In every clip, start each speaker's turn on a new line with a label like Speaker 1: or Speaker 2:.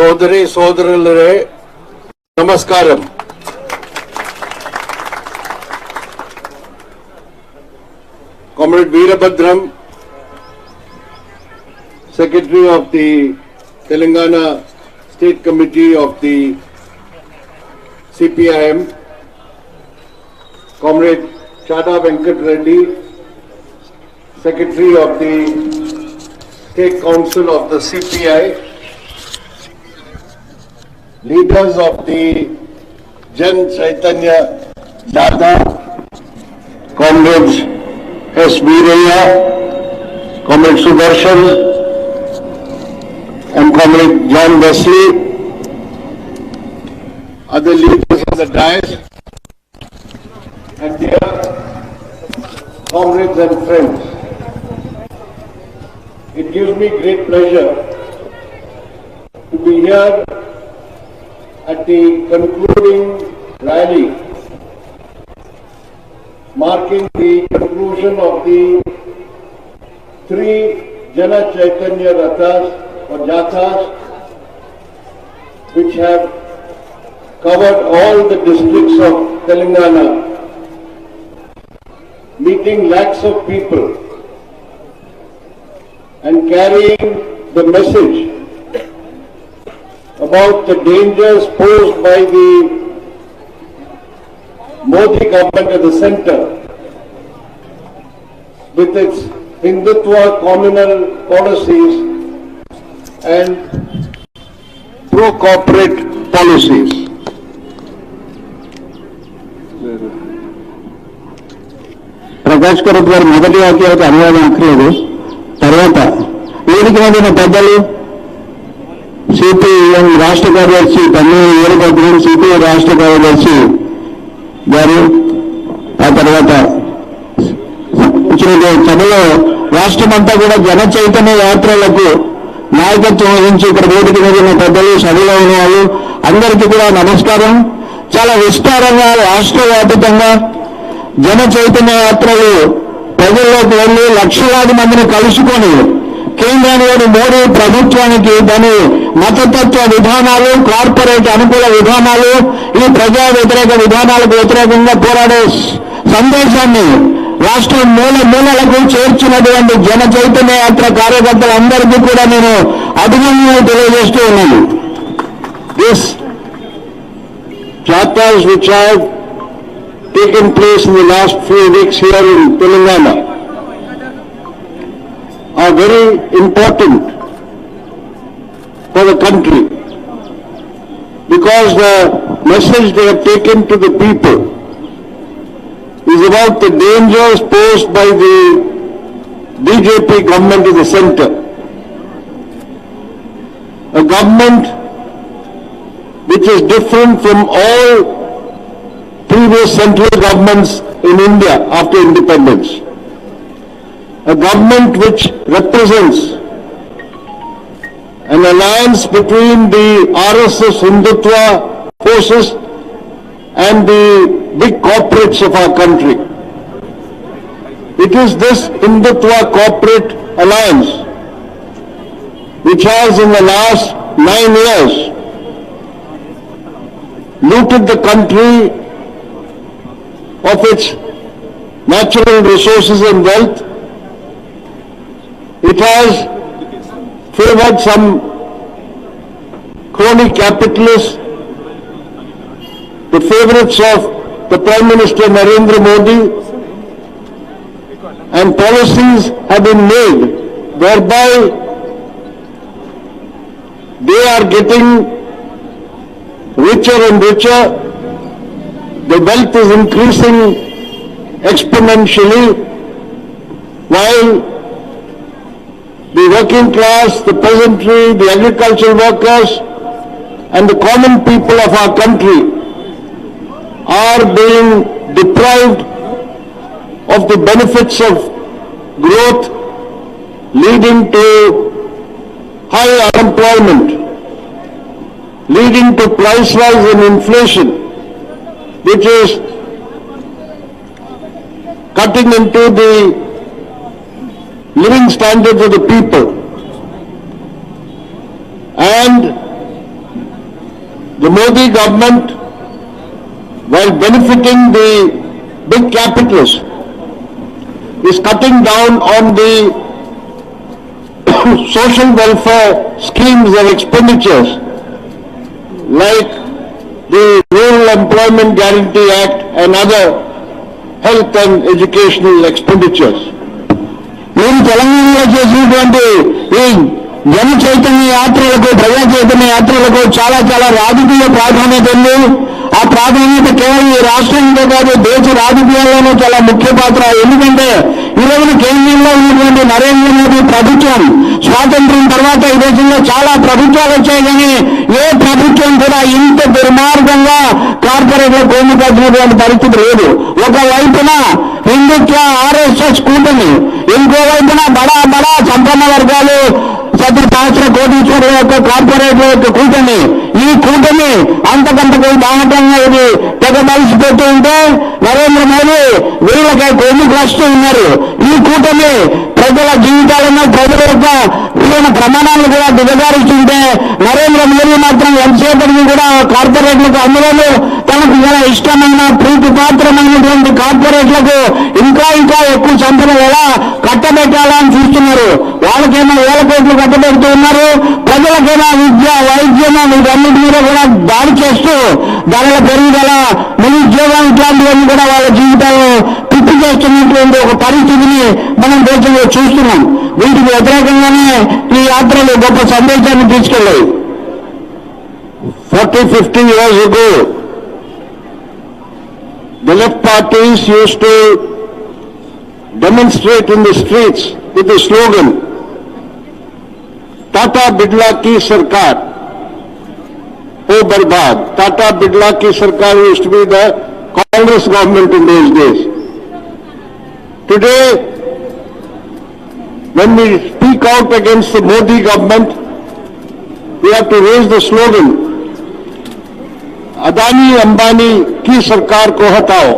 Speaker 1: సోదరి సోదరులరే నమస్కారం. Comrade Veerabhadram, Secretary of the Telangana State Committee of the CPIM, Comrade Chada Venkat Reddy, Secretary of the State Council of the CPI, leaders of the Jan Chaitanya Dada, Comrades S. Veeraya, Comrade Sudarshan, and Comrade John Wesley, other leaders on the dais, and dear comrades and friends. It gives me great pleasure to be here at the concluding rally marking the conclusion of the 3 Jana Chaitanya Rathas or Jathas, which have covered all the districts of Telangana, meeting lakhs of people and carrying the message about the dangers posed by the Modi government at the center with its Hindutva communal policies and pro-corporate policies.
Speaker 2: Prakash Karath గారు మొదటి వాక్యానికి అనువాదం అక్కర్లేదు. తర్వాత వేదిక మీద పెద్దలు CPM రాష్ట్ర కార్యదర్శి తమ్మినేని వీరభద్రం, సిపిఐ రాష్ట్ర కార్యదర్శి గారు, ఆ తర్వాత సభలో రాష్ట్రమంతా కూడా జన చైతన్య యాత్రలకు నాయకత్వం వహించి ఇక్కడ వేదిక మీద ఉన్న పెద్దలు, సభలో ఉన్న వాళ్ళు అందరికీ కూడా నమస్కారం. చాలా విస్తారంగా రాష్ట్ర వ్యాప్తంగా జన చైతన్య యాత్రలు ప్రజల్లోకి వెళ్లి లక్షలాది మందిని కలుసుకొని కేంద్రంలోని మోడీ ప్రభుత్వానికి దాని మతతత్వ విధానాలు, కార్పొరేట్ అనుకూల విధానాలు, ఈ ప్రజా వ్యతిరేక విధానాలకు వ్యతిరేకంగా పోరాడే సందేశాన్ని రాష్ట్రం మూలలకు చేర్చినటువంటి జన చైతన్య యాత్ర కార్యకర్తలందరికీ కూడా నేను అభినందనలు తెలియజేస్తూ ఉన్నాను.
Speaker 1: This jathas which have taken place in the last few weeks here in Telangana are very important for the country because the message they have taken to the people is about the dangers posed by the BJP government in the center. A government which is different from all previous central governments in India after independence. A government which represents an alliance between the RSS Hindutva forces and the big corporates of our country. It is this Hindutva corporate alliance which has in the last 9 years looted the country of its natural resources and wealth. It has favored some crony capitalists, the favorites of the Prime Minister Narendra Modi, and policies have been made whereby they are getting richer and richer. The wealth is increasing exponentially while the working class, the peasantry, the agricultural workers and the common people of our country are being deprived of the benefits of growth, leading to high unemployment, leading to price rise and inflation, which is cutting into the living standards of the people. And The Modi government, while benefiting the big capitalists, is cutting down on the social welfare schemes and expenditures like the Rural Employment Guarantee Act and other health and educational expenditures.
Speaker 2: మీరు తెలంగాణలో చేసినటువంటి ఈ జన చైతన్య యాత్రలకు, ప్రజా చైతన్య యాత్రలకు చాలా చాలా రాజకీయ ప్రాధాన్యత ఉంది. ఆ ప్రాధాన్యత కేవలం ఈ రాష్ట్రంలో కాదు, దేశ రాజకీయాల్లోనూ చాలా ముఖ్య పాత్ర. ఎందుకంటే ఈ రోజున కేంద్రంలో ఉన్నటువంటి నరేంద్ర మోదీ ప్రభుత్వం స్వాతంత్ర్యం తర్వాత ఈ దేశంలో చాలా ప్రభుత్వాలు వచ్చాయి, కానీ ఏ ప్రభుత్వం కూడా ఇంత దుర్మార్గంగా కార్పొరేట్ల కొమ్ము కట్టినటువంటి పరిస్థితి లేదు. ఒకవైపున హిందుత్వ ఆర్ఎస్ఎస్ కూటమి, ఇంకోవైపున బడా బడా సంపన్న వర్గాలు, సహస్ర కోటీశ్వరుల యొక్క కార్పొరేట్ల యొక్క కూటమి. ఈ కూటమి అంతకంతకు బాహటంగా ఇది తెగబలిసి పెట్టి ఉంటే నరేంద్ర మోదీ వీళ్ళకి కొమ్ము కాస్తూ ఉన్నారు. ఈ కూటమి ప్రజల జీవితాలను, ప్రజల యొక్క జీవన ప్రమాణాలను కూడా దిగజారుస్తుంటే నరేంద్ర మోదీ మాత్రం ఎంతసేపటికి కూడా కార్పొరేట్లకు, అందులోనూ తనకు చాలా ఇష్టమైన ప్రీతిపాత్రమైనటువంటి కార్పొరేట్లకు ఇంకా ఇంకా ఎక్కువ సంపద ఎలా కట్టబెట్టాలని చూస్తున్నారు. వాళ్ళకేమో వేల కోట్లు కట్టబెడుతూ ఉన్నారు, ప్రజలకైనా విద్య, వైద్యం వీటన్నిటి మీద కూడా దాడి చేస్తూ ధరల పెరుగుదల, నిరుద్యోగం ఇట్లాంటివన్నీ కూడా వాళ్ళ జీవితాలను పిచ్చి చేస్తున్నటువంటి ఒక పరిస్థితిని మనం దేశంలో చూస్తున్నాం. వీటికి వ్యతిరేకంగానే ఈ యాత్రలు గొప్ప సందేశాన్ని తీసుకెళ్ళాయి.
Speaker 1: 40-50 years ago, the left parties used to demonstrate in the streets with the slogan, Tata Birla ki Sarkar, ho barbad. Tata Birla ki Sarkar used to be the Congress government in those days. Today, when we speak out against the Modi government, we have to raise the slogan, Adani Ambani ki Sarkar ko hatao.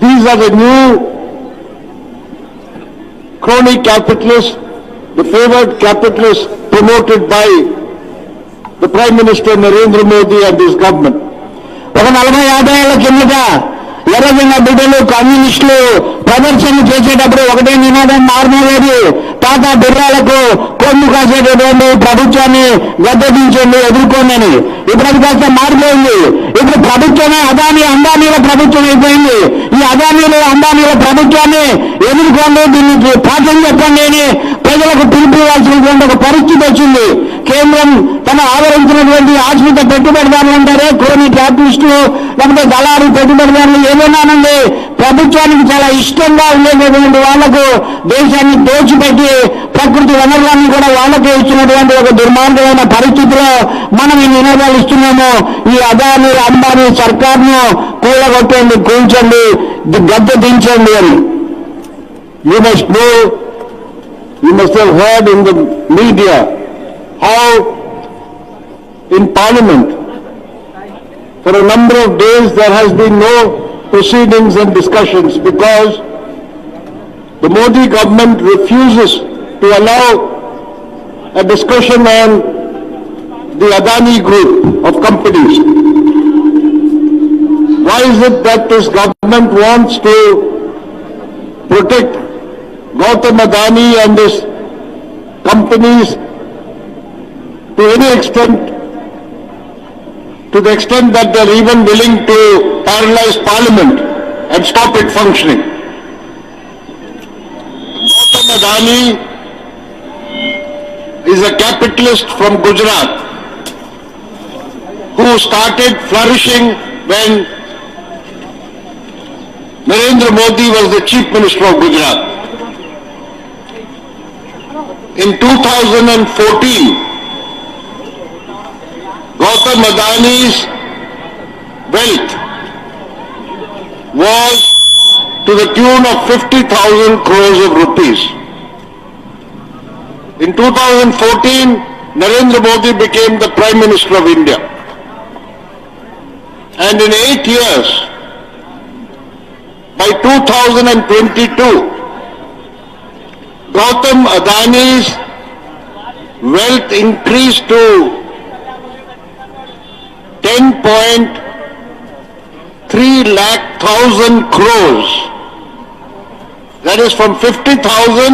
Speaker 1: These are the new crony capitalists, the favored capitalists promoted by the Prime Minister Narendra Modi and his government.
Speaker 2: ఒక 40-50 ఏళ్ల కిందట ఎర్రజెండా బిడ్డలు, కమ్యూనిస్టులు ప్రదర్శన చేసేటప్పుడు ఒకటే నినాదం మారుమోగేది, టాటా బిర్లాలకు కొమ్ము కాసేటటువంటి ప్రభుత్వాన్ని గద్దెదించండి, ఎదుర్కోండి. ఇప్పుడు అది కాస్త మారిపోయింది. ఇప్పుడు ప్రభుత్వమే అదానీ అంబానీల ప్రభుత్వం అయిపోయింది. ఈ అదానీలు అంబానీల ప్రభుత్వాన్ని ఎదుర్కోండి, దీనికి పాఠం చెప్పండి అని ప్రజలకు పిలుపు ఇవ్వాల్సినటువంటి ఒక పరిస్థితి వచ్చింది. కేంద్రం తన ఆదరించినటువంటి ఆశ్రిత పెట్టుబడిదారులు అంటారే, క్రోనీ క్యాపిటలిస్టులు, లేకపోతే దళారు పెట్టుబడిదారులు ఏదైనానండి, ప్రభుత్వానికి చాలా ఇష్టంగా ఉండేటటువంటి వాళ్లకు దేశాన్ని దోచిపెట్టి ప్రకృతి వనరులన్నీ కూడా వాళ్ళకే ఇచ్చినటువంటి ఒక దుర్మార్గమైన పరిస్థితిలో మనం ఈ నినాదాలు ఇస్తున్నాము. ఈ అదానీ అంబానీ సర్కార్ను కూలగొట్టండి, కూల్చండి, గద్దె దించండి అని.
Speaker 1: You must have heard in the media how in Parliament for a number of days there has been no proceedings and discussions because the Modi government refuses to allow a discussion on the Adani group of companies. Why is it that this government wants to protect Gautam Adani and his companies to any extent, to the extent that they're even willing to paralyze Parliament and stop it functioning? Gautam Adani is a capitalist from Gujarat who started flourishing when Narendra Modi was the Chief Minister of Gujarat. In 2014, Gautam Adani's wealth was to the tune of 50,000 crores of rupees. In 2014, Narendra Modi became the Prime Minister of India. And in 8 years, by 2022, Gautam Adani's wealth increased to 1.3 lakh thousand crores. That is from 50,000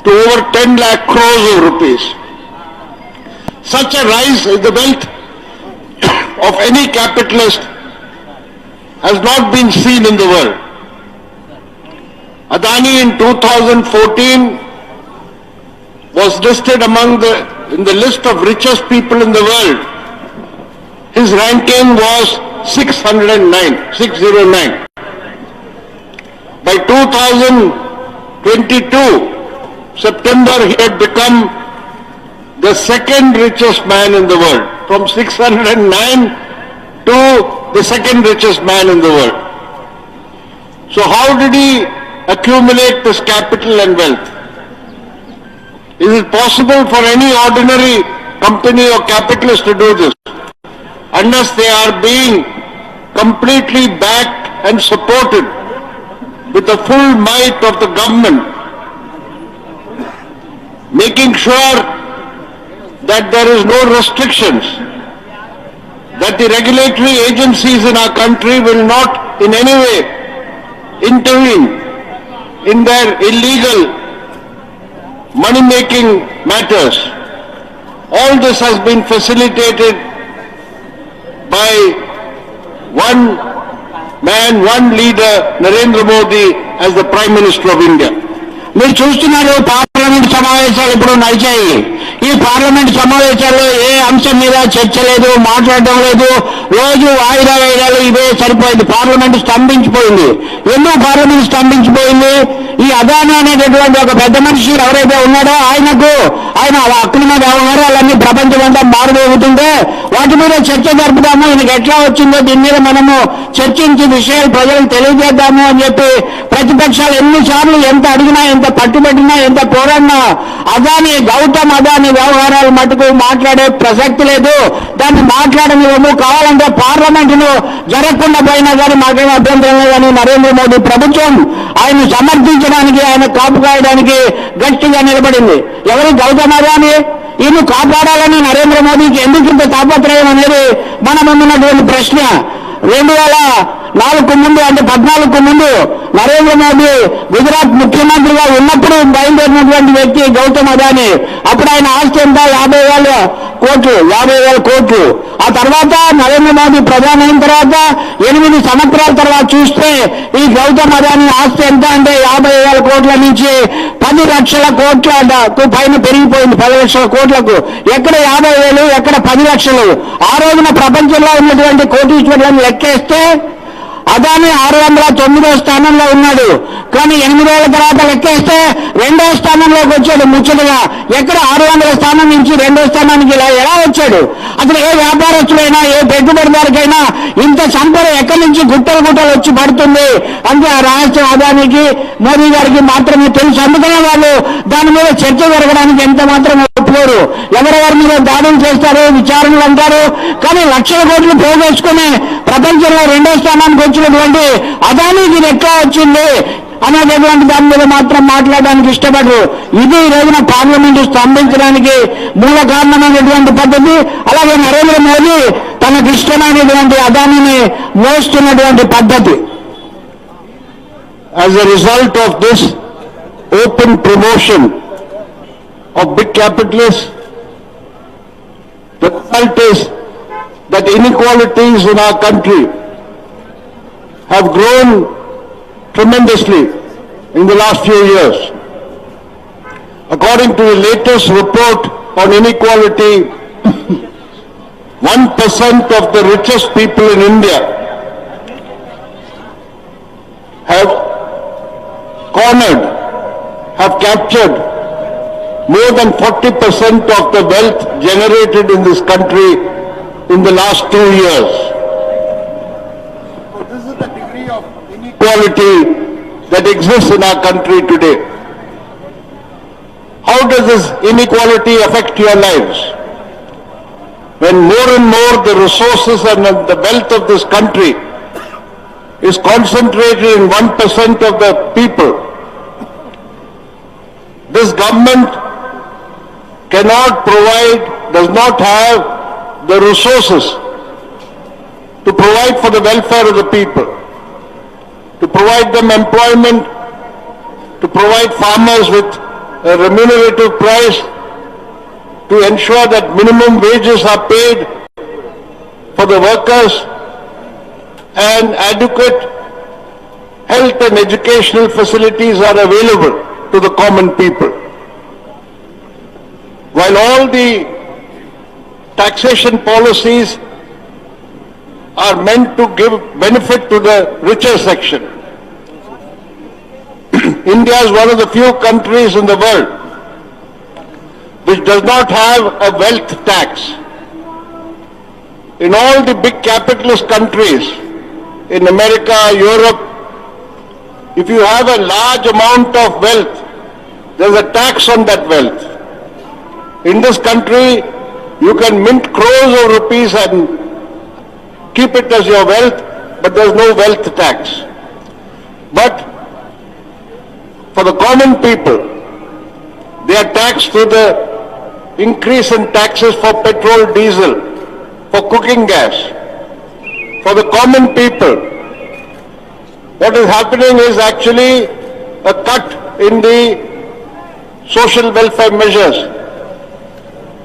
Speaker 1: to over 10 lakh crores of rupees. Such a rise in the wealth of any capitalist has not been seen in the world. Adani in 2014 was listed in the list of richest people in the world. His ranking was 609. By 2022, September, he had become the second richest man in the world, from 609 to the second richest man in the world. So how did he accumulate this capital and wealth? Is it possible for any ordinary company or capitalist to do this unless they are being completely backed and supported with the full might of the government, making sure that there is no restrictions, that the regulatory agencies in our country will not in any way intervene in their illegal money-making matters. All this has been facilitated by one man, one leader, Narendra Modi, as the Prime Minister of India.
Speaker 2: మీరు చూస్తున్నారు parliament సమావేశాలు ఇప్పుడు నడిచాయి. ఈ parliament సమావేశాల్లో ఏ అంశం మీద చర్చ లేదు, మాట్లాడడం లేదు, రోజు వాయిదా వేయడాలు ఇవే సరిపోయింది. పార్లమెంట్ స్తంభించిపోయింది. ఎందుకు పార్లమెంట్ స్తంభించిపోయింది? ఈ అదాని అనేటటువంటి ఒక పెద్ద మనిషి ఎవరైతే ఉన్నాడో ఆయన అక్రమ వ్యవహారాలన్నీ ప్రపంచం అంతా మారుమోగుతుంటే వాటి మీద చర్చ జరుపుదాము, ఈయనకి ఎట్లా వచ్చిందో దీని మీద మనము చర్చించి విషయాలు ప్రజలకు తెలియజేద్దాము అని చెప్పి ప్రతిపక్షాలు ఎన్నిసార్లు ఎంత అడిగినా, ఎంత పట్టుబట్టినా, ఎంత పోరాడినా గౌతమ్ అదాని వ్యవహారాలు మటుకు మాట్లాడే ప్రసక్తి లేదు. దాన్ని మాట్లాడనివ్వము, కావాలంటే పార్లమెంటును జరగకుండా పోయినా కానీ మాకేం అభ్యంతరం లేదని నరేంద్ర మోదీ ప్రభుత్వం ఆయన సమర్థించడానికి, ఆయన కాపు కాయడానికి గట్టిగా నిలబడింది. ఎవరు గౌతమ్ అదాని? ఈయన కాపాడాలని నరేంద్ర మోదీకి ఎందుకు ఇంత తాపత్రయం అనేది మన ముందున్నటువంటి ప్రశ్న. 2004 ముందు అంటే 14 ముందు నరేంద్ర మోదీ గుజరాత్ ముఖ్యమంత్రిగా ఉన్నప్పుడు బయలుదేరినటువంటి వ్యక్తి గౌతమ్ అదాని. అప్పుడు ఆయన ఆస్తి ఎంత? 50,000 కోట్లు. ఆ తర్వాత నరేంద్ర మోదీ ప్రధాని అయిన తర్వాత 8 సంవత్సరాల తర్వాత చూస్తే ఈ గౌతమ్ అదాని ఆస్తి ఎంత అంటే 50,000 కోట్ల నుంచి 10 లక్షల కోట్లకు పైన పెరిగిపోయింది. 10 లక్షల కోట్లకు. ఎక్కడ 50,000, ఎక్కడ 10 లక్షలు? ఆ రోజున ప్రపంచంలో ఉన్నటువంటి కోటీశ్వరులను లెక్కేస్తే అదాని 609వ స్థానంలో ఉన్నాడు. కానీ 8 ఏళ్ల తర్వాత లెక్కేస్తే 2వ స్థానంలోకి వచ్చాడు ముచ్చటగా. ఎక్కడ 600 స్థానం నుంచి 2వ స్థానానికి ఎలా వచ్చాడు? అసలు ఏ వ్యాపారస్తులైనా, ఏ పెట్టుబడిదారుకైనా ఇంత సంపద ఎక్కడి నుంచి గుట్టలు వచ్చి పడుతుంది అంటే ఆ రహస్యం అదానికి, మోదీ గారికి మాత్రమే తెలుసు. అందుకనే వాళ్ళు దాని మీద చర్చ జరగడానికి ఎంత మాత్రం ఒప్పుకోరు. ఎవరెవరి మీద దాడులు చేస్తారు, విచారణలు అంటారు. కానీ లక్షల కోట్లు పోగేసుకుని ప్రపంచంలో 2వ స్థానానికి వచ్చినటువంటి అదానికి ఇది ఎట్లా వచ్చింది అనేటటువంటి దాని మీద మాత్రం మాట్లాడడానికి ఇష్టపడరు. ఇది ఈ రోజున పార్లమెంటు స్తంభించడానికి మూల కారణమైనటువంటి పద్ధతి. అలాగే నరేంద్ర మోదీ తనకు ఇష్టమైనటువంటి అదానిని మోస్తున్నటువంటి పద్ధతి.
Speaker 1: As a result of this open promotion of big capitalists, the result is that inequalities in our country have grown tremendously in the last few years. According to the latest report on inequality, 1% of the richest people in India have captured more than 40% of the wealth generated in this country in the last 2 years. This is the degree of inequality that exists in our country today. How does this inequality affect your lives? When more and more the resources and the wealth of this country is concentrated in 1% of the people, this government does not have the resources to provide for the welfare of the people, to provide them employment, to provide farmers with a remunerative price, to ensure that minimum wages are paid for the workers, and adequate health and educational facilities are available to the common people. While all the taxation policies are meant to give benefit to the richer section, India is one of the few countries in the world which does not have a wealth tax. In all the big capitalist countries, in America, Europe, if you have a large amount of wealth, there is a tax on that wealth. In this country, you can mint crores of rupees and keep it as your wealth, but there is no wealth tax. But for the common people, they are taxed through the increase in taxes for petrol, diesel, for cooking gas. For the common people, what is happening is actually a cut in the social welfare measures.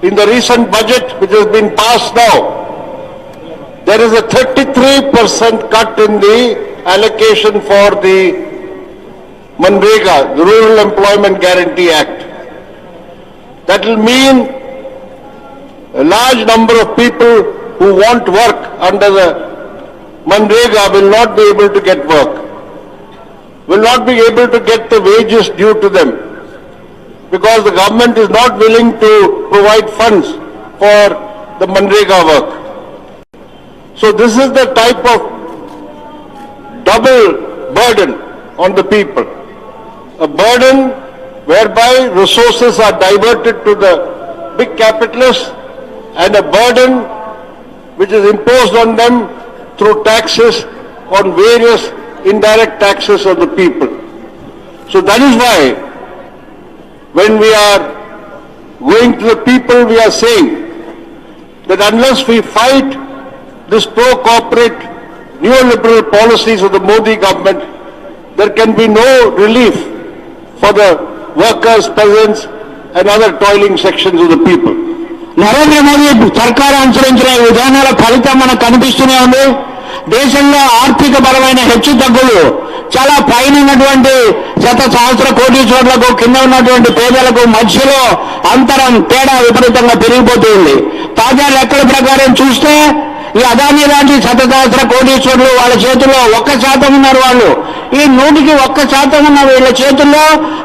Speaker 1: In the recent budget, which has been passed now, there is a 33% cut in the allocation for the Manrega, the Rural Employment Guarantee Act. That will mean a large number of people who want work under the Manrega will not be able to get work, will not be able to get the wages due to them, because the government is not willing to provide funds for the Manrega work. So this is the type of double burden on the people. A burden whereby resources are diverted to the big capitalists, and a burden which is imposed on them through taxes on various indirect taxes of the people. So that is why when we are going to the people, we are saying that unless we fight this pro-corporate neoliberal policies of the Modi government, there can be no relief for the workers, peasants and other toiling sections of the people.
Speaker 2: Narendra Modi సర్కారు అనుసరించిన విధానాల ఫలితం మనకు కనిపిస్తూనే ఉంది. దేశంలో ఆర్థిక పరమైన హెచ్చు తగ్గులు చాలా పైన ఉన్నటువంటి సహస్ర కోటీశ్వరులకు, కింద ఉన్నటువంటి పేదలకు మధ్యలో అంతరం తేడా విపరీతంగా పెరిగిపోతుంది. తాజా లెక్కల ప్రకారం చూస్తే ఈ అదానీ లాంటి సహస్ర కోటీశ్వరులు వాళ్ళ చేతుల్లో 1% ఉన్నారు. వాళ్ళు ఈ 1% ఉన్న వీళ్ళ చేతుల్లో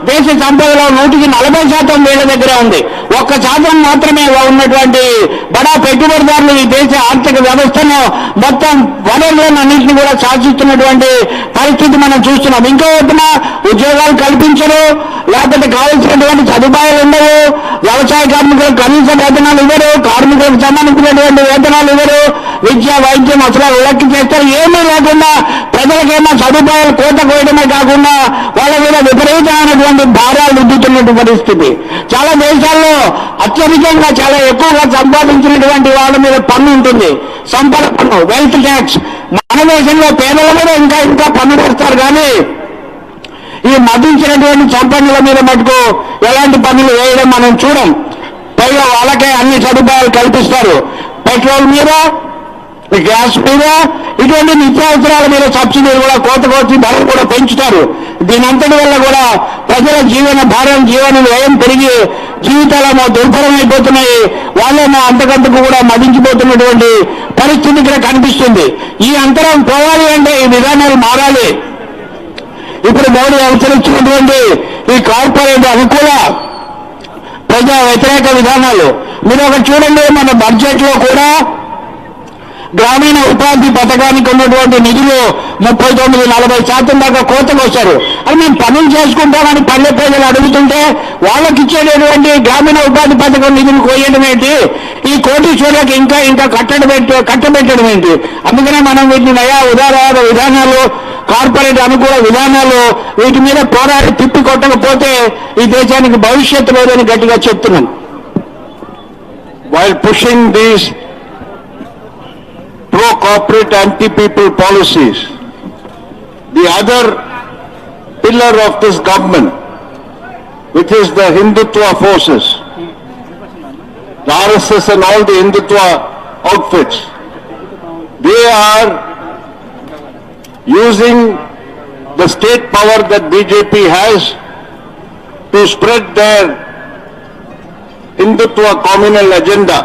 Speaker 2: దేశ సంపదలో 40% వీళ్ళ దగ్గర ఉంది. 1% మాత్రమే ఉన్నటువంటి బడా పెట్టుబడిదారులు ఈ దేశ ఆర్థిక వ్యవస్థను మొత్తం వనరులన్నింటినీ కూడా శాసిస్తున్నటువంటి పరిస్థితి మనం చూస్తున్నాం. ఇంకో వైపున ఉద్యోగాలు కల్పించరు, లేకపోతే కావాల్సినటువంటి సదుపాయాలు ఉండవు, వ్యవసాయ కార్మికులకు కనీస వేతనాలు ఇవ్వరు, కార్మికులకు సంబంధించినటువంటి వేతనాలు ఇవ్వరు, విద్య వైద్యం అసలు ఉలక్కి చేస్తారు. ఏమీ లేకుండా ప్రజలకేమో సదుపాయాలు కోత కోయడమే కాకుండా వాళ్ళ మీద విపరీతమైనటువంటి భారాలు రుద్దుతున్నటువంటి పరిస్థితి. చాలా దేశాల్లో అత్యధికంగా చాలా ఎక్కువగా సంపాదించినటువంటి వాళ్ళ మీద పన్ను ఉంటుంది, సంపద పన్ను, వెల్త్ ట్యాక్స్. మన దేశంలో పేదల మీద ఇంకా ఇంకా పన్ను వేస్తారు, కానీ ఈ మదించినటువంటి సంపన్నుల మీద మటుకు ఎలాంటి పన్నులు వేయడం మనం చూడం. పైగా వాళ్ళకే అన్ని సదుపాయాలు కల్పిస్తారు. పెట్రోల్ మీద, గ్యాస్ మీద, ఇటువంటి నిత్యావసరాల మీద సబ్సిడీలు కూడా కోత ధరలు కూడా పెంచుతారు. దీనంతటి వల్ల కూడా ప్రజల జీవన భారం, జీవన వ్యయం పెరిగి జీవితాలేమో దుర్భరమైపోతున్నాయి. వాళ్ళేమో అంతకంతకు కూడా మదించిపోతున్నటువంటి పరిస్థితి ఇక్కడ కనిపిస్తుంది. ఈ అంతరం పోవాలి అంటే ఈ విధానాలు మారాలి. ఇప్పుడు మోడీ అనుసరించినటువంటి ఈ కార్పొరేట్ అనుకూల ప్రజా వ్యతిరేక విధానాలు మీరు ఒకటి చూడండి. మన బడ్జెట్ లో కూడా గ్రామీణ ఉపాధి పథకానికి ఉన్నటువంటి నిధులు 39-40% దాకా కోతకు వస్తారు. అది మేము పనులు చేసుకుంటామని పల్లె ప్రజలు అడుగుతుంటే వాళ్ళకి ఇచ్చేటటువంటి గ్రామీణ ఉపాధి పథకం నిధులు కోయడం ఏంటి, ఈ కోటీశ్వరులకు ఇంకా ఇంకా కట్టబెట్టడం ఏంటి? అందుకనే మనం వీటిని నయా ఉదారవాద విధానాలు, కార్పొరేట్ అనుకూల విధానాలు, వీటి మీద పోరాడి తిప్పి కొట్టకపోతే ఈ దేశానికి భవిష్యత్తు లేదని గట్టిగా చెప్తున్నాం.
Speaker 1: While pushing these pro corporate anti-people policies. The other pillar of this government, which is the Hindutva forces, the RSS and all the Hindutva outfits, they are using the state power that BJP has to spread their Hindutva communal agenda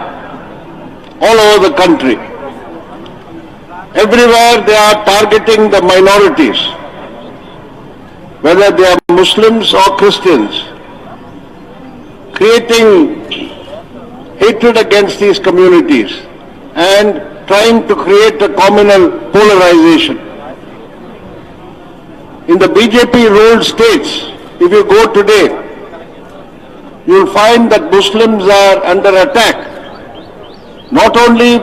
Speaker 1: all over the country. Everywhere they are targeting the minorities, whether they are Muslims or Christians, creating hatred against these communities and trying to create a communal polarization. In the BJP-ruled states, if you go today, you will find that Muslims are under attack, not only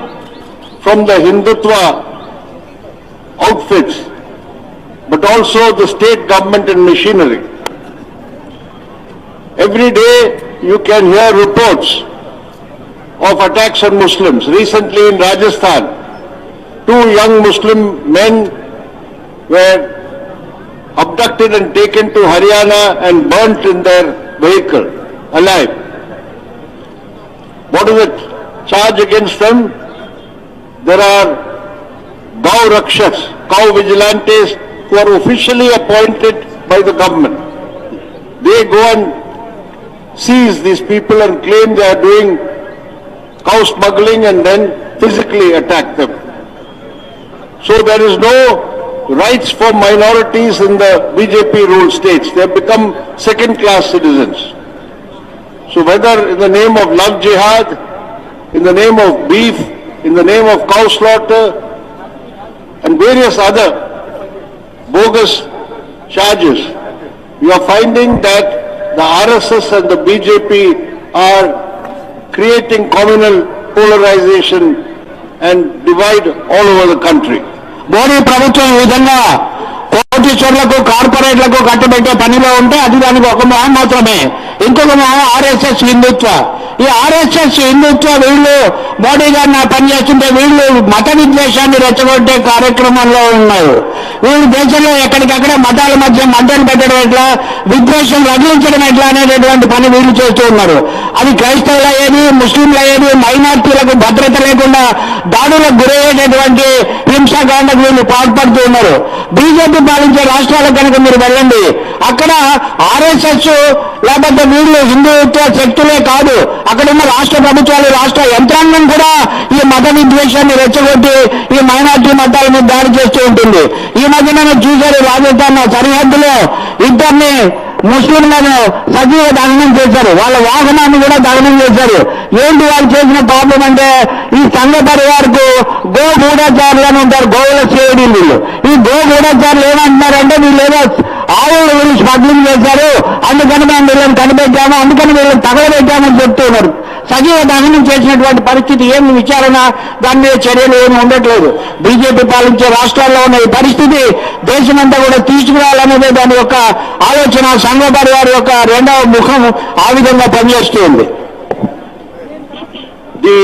Speaker 1: from the Hindutva outfits, but also the state government and machinery. Every day you can hear reports of attacks on Muslims. Recently in Rajasthan, 2 young Muslim men were abducted and taken to Haryana and burnt in their vehicle alive. What is the charge against them? There are Gau Rakshas, cow vigilantes, who are officially appointed by the government. They go and seize these people and claim they are doing cow smuggling and then physically attack them. So there is no rights for minorities in the BJP-ruled states. They have become second-class citizens. So whether in the name of love jihad, in the name of beef, in the name of cow slaughter, and various other bogus charges, we are finding that the RSS and the BJP are creating communal polarization and divide all over the country.
Speaker 2: Modi ప్రభుత్వం ఈ విధంగా కోటీశ్వర్లకు కార్పొరేట్లకు కట్టబెట్టే పనిలో ఉంటే అది దానికి ఒక మొహం మాత్రమే. ఇంకొక మొహం ఆర్ఎస్ఎస్ హిందుత్వ. ఈ ఆర్ఎస్ఎస్ హిందుత్వ వీళ్ళు మోడీ గారిని పనిచేస్తుంటే వీళ్ళు మత విద్వేషాన్ని రెచ్చగొట్టే కార్యక్రమంలో ఉన్నారు. వీళ్ళు దేశంలో ఎక్కడికక్కడ మతాల మధ్య మద్దతు పెట్టడం ఎట్లా, విద్వేషం రగిలించడం ఎట్లా అనేటటువంటి పని వీళ్ళు చేస్తూ ఉన్నారు. అది క్రైస్తవులు అయ్యేది, ముస్లింలు అయ్యేది, మైనార్టీలకు భద్రత లేకుండా దాడులకు గురయ్యేటటువంటి హింసాకాండకు వీళ్ళు పాల్పడుతూ ఉన్నారు. బీజేపీ పాలించే రాష్ట్రాలకు కనుక మీరు వెళ్ళండి, అక్కడ ఆర్ఎస్ఎస్ లేకపోతే వీళ్ళు హిందుత్వ శక్తులే కాదు, అక్కడ ఉన్న రాష్ట్ర ప్రభుత్వాలు, రాష్ట్ర యంత్రాంగం కూడా ఈ మత విద్వేషాన్ని రెచ్చగొట్టి ఈ మైనార్టీ మతాల మీద దాడి చేస్తూ ఉంటుంది. ఈ మధ్యన చూశారు, రాజస్థాన్ సరిహద్దులో ఇద్దరిని ముస్లింలను సజీవ దహనం చేశారు, వాళ్ళ వాహనాన్ని కూడా దహనం చేశారు. ఏంటి వాళ్ళు చేసిన పాపం అంటే, ఈ సంఘ పరివారకు గో గూఢచారులు అని ఉంటారు, గోవుల సేవడి వీళ్ళు. ఈ గో గూఢచారులు ఏమంటున్నారంటే, వీళ్ళు ఆవులు వీళ్ళు స్మగ్లింగ్ చేశారు, అందుకని మేము వీళ్ళని కనిపెట్టాము, అందుకని వీళ్ళని తగలబెట్టామని చెప్తున్నారు. సజీవ దహనం చేసినటువంటి పరిస్థితి ఏమి విచారణ, దాని మీద చర్యలు ఏమి ఉండట్లేదు. బీజేపీ పాలించే రాష్ట్రాల్లో ఉన్న ఈ పరిస్థితి దేశమంతా కూడా తీసుకురావాలనేదే దాని యొక్క ఆలోచన. సంఘ పరివార్ యొక్క రెండవ ముఖం ఆ విధంగా పనిచేస్తుంది.
Speaker 1: The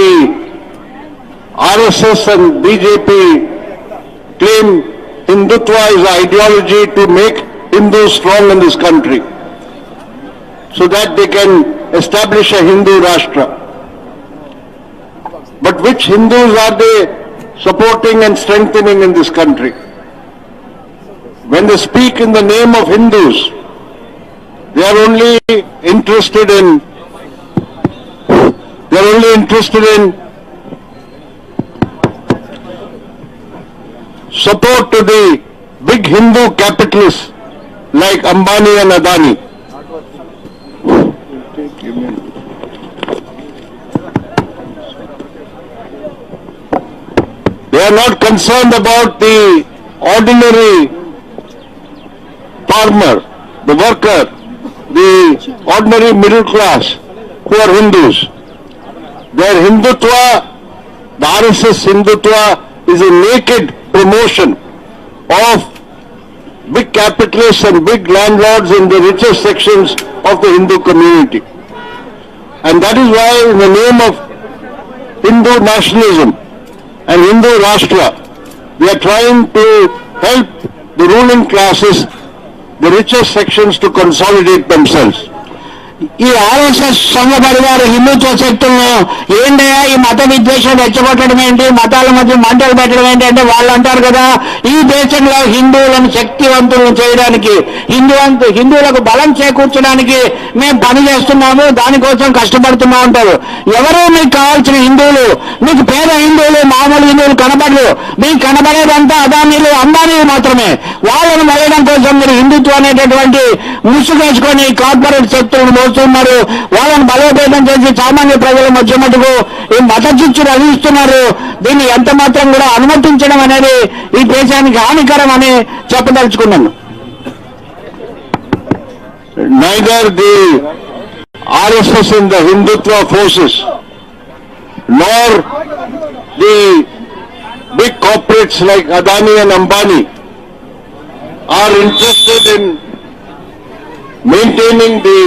Speaker 1: RSS and BJP claim Hindutva is an ideology to make Hindus strong in this country, so that they can establish a Hindu Rashtra. But which Hindus are they supporting and strengthening in this country? When they speak in the name of Hindus, they are only interested in support to the big Hindu capitalists like Ambani and Adani. They are not concerned about the ordinary farmer, the worker, the ordinary middle class who are Hindus. Their Hindutva, the RSS Hindutva, is a naked promotion of big capitalists and big landlords in the richest sections of the Hindu community. And that is why, in the name of Hindu nationalism and Hindu Rashtra, We are trying to help the ruling classes, the richest sections, to consolidate themselves.
Speaker 2: ఈ RSS సంఘ పరివార హిందుత్వ శక్తులను ఏంటయ్యా ఈ మత విద్వేషం రెచ్చగొట్టడం ఏంటి, మతాల మధ్య మంటలు పెట్టడం ఏంటి అంటే వాళ్ళు అంటారు కదా, ఈ దేశంలో హిందువులను శక్తివంతులను చేయడానికి, హిందువులకు బలం చేకూర్చడానికి మేము పని చేస్తున్నాము, దానికోసం కష్టపడుతున్నాం అంటారు. ఎవరో మీకు కావాల్సిన హిందువులు, మీకు పేద హిందువులు, మామూలు హిందువులు కనబడరు. మీకు కనబడేదంతా అదానీలు, అంబానీలు మాత్రమే. వాళ్ళను మరయడం కోసం మీరు హిందుత్వం అనేటటువంటి ముసుగేసుకొని కార్పొరేట్ శక్తులను మోస్తున్నారు. వాళ్ళని బలోపేతం చేసి సామాన్య ప్రజల మధ్య మటుకు ఈ మత చిచ్చులు అందిస్తున్నారు. దీన్ని ఎంత మాత్రం కూడా అనుమతించడం అనేది ఈ దేశానికి హానికరం అని చెప్పదలుచుకున్నాను.
Speaker 1: Neither the RSS and the Hindutva forces nor the big corporates like Adani and Ambani are interested in maintaining the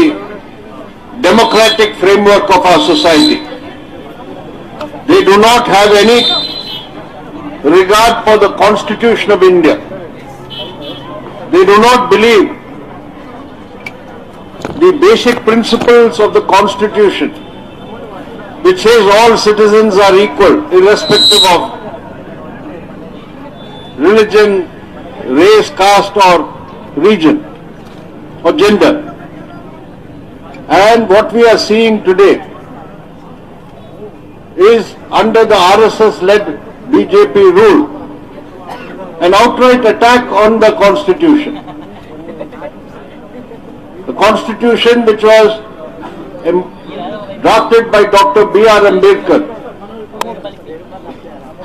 Speaker 1: democratic framework of our society. They do not have any regard for the Constitution of India. They do not believe the basic principles of the Constitution, which says all citizens are equal, irrespective of religion, race, caste or region or gender. And what we are seeing today is, under the RSS-led BJP rule, an outright attack on the Constitution. The Constitution, which was drafted by Dr. B.R. Ambedkar,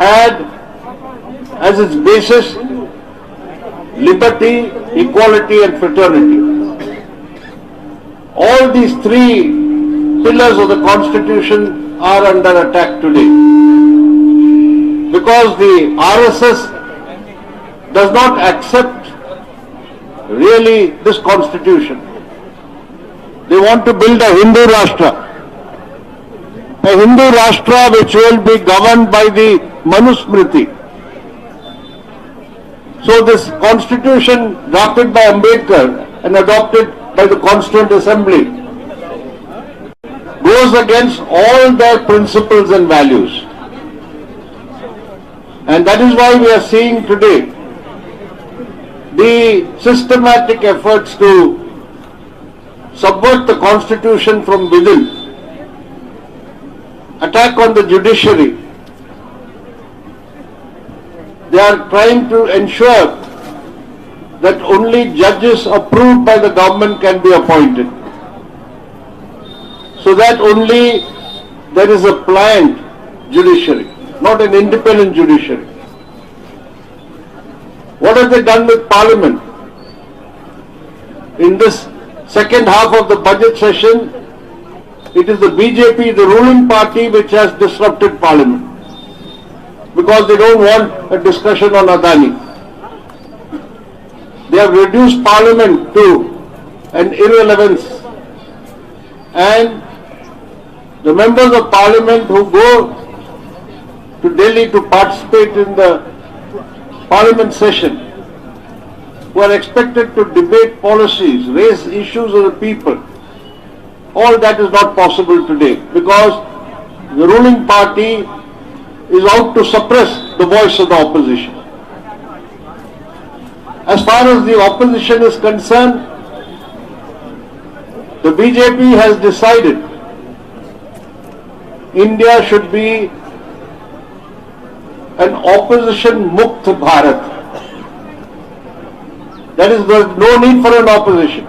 Speaker 1: had as its basis liberty, equality and fraternity. All these three pillars of the Constitution are under attack today, because the RSS does not accept really this Constitution. They want to build a Hindu Rashtra which will be governed by the Manusmriti. So this Constitution drafted by Ambedkar and adopted by the Constituent Assembly goes against all their principles and values. And that is why we are seeing today the systematic efforts to subvert the Constitution from within, attack on the judiciary. They are trying to ensure that only judges approved by the government can be appointed, so that only there is a pliant judiciary, not an independent judiciary. What have they done with Parliament? In this second half of the budget session, it is the BJP, the ruling party, which has disrupted Parliament, because they don't want a discussion on Adani. They have reduced Parliament to an irrelevance, and the members of Parliament who go to Delhi to participate in the Parliament session, who are expected to debate policies, raise issues of the people, all that is not possible today, because the ruling party is out to suppress the voice of the opposition. As far as the opposition is concerned, the BJP has decided India should be an opposition-mukt Bharat. That is, there is no need for an opposition.